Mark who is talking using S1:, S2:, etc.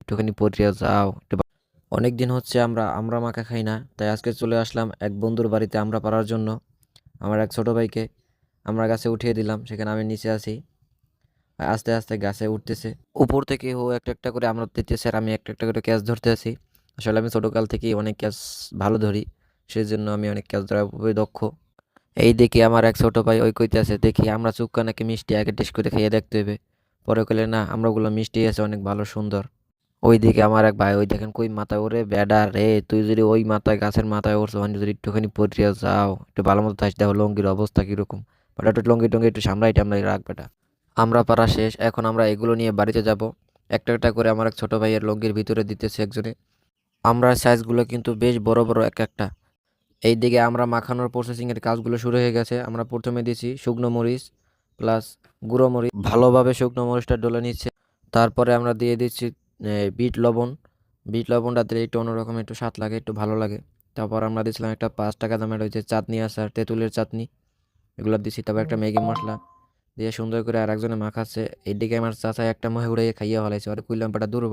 S1: একটুখানি পড়িয়া যাও অনেক দিন হচ্ছে আমরা মাখা খাই না, তাই আজকে চলে আসলাম এক বন্ধুর বাড়িতে আমরা পারার জন্য। আমার এক ছোট ভাইকে আমরা গাছে উঠিয়ে দিলাম, সেখানে আমি নিচে আছি। আর আস্তে আস্তে গাছে উঠতেছে, উপর থেকে ও একটা একটা করে আমরা দিতেছে আর আমি একটা একটা করে ক্যাচ ধরতে আছি। আসলে আমি ছোটকাল থেকেই অনেক ক্যাচ ভালো ধরি, সেই জন্য আমি অনেক ক্যাচ ধরার উপরে দক্ষ। এই দেখি আমার এক ছোট ভাই ওই কইতেছে, দেখি আমরা চুক্কা নাকি মিষ্টি আগে টেস্ট করে খেয়ে দেখতে হবে। পরে কইলে না, আমরাগুলো মিষ্টি আছে, অনেক ভালো সুন্দর। ওইদিকে আমার এক ভাই, ওই দেখেন কই মাথায় ওরে বেডা রে, তুই যদি ওই মাথায় গাছের মাথায় উঠছো, মানে যদি একটুখানি পড়িয়া যাও, একটু ভালো মতো থাকতে হবে। লঙ্গির অবস্থা কিরকম, বাট একটু লঙ্গি টঙ্গি একটু সামলাই টামলাই রাখ বেটা। আমরা পারা শেষ, এখন আমরা এগুলো নিয়ে বাড়িতে যাব। একটা একটা করে আমার এক ছোট ভাইয়ের লঙ্গির ভিতরে দিতেছে একজনে। আমরা সাইজগুলো কিন্তু বেশ বড় বড় এক একটা। এইদিকে আমরা মাখানোর প্রসেসিংয়ের কাজগুলো শুরু হয়ে গেছে। আমরা প্রথমে দিছি শুকনো মরিচ প্লাস গুঁড়ো মরিচ, ভালোভাবে শুকনো মরিচটা ডলে নিচ্ছে। তারপরে আমরা দিয়ে দিচ্ছি বিট লবণ। বিট লবণটা দিলে একটু অন্যরকম একটু স্বাদ লাগে, একটু ভালো লাগে। তারপর আমরা দিয়েছিলাম একটা 5 টাকা দামের ওই যে চাটনি আচার, তেঁতুলের চাটনি, এগুলো দিছি। তারপর একটা ম্যাগি মশলা দিয়ে সুন্দর করে আর একজনে মাখাচ্ছে। এইদিকে আমার চাচা একটা মুখে উড়াইয়ে খাইয়ে ফেলাইছে, আর কইলাম বেটা দূর হ।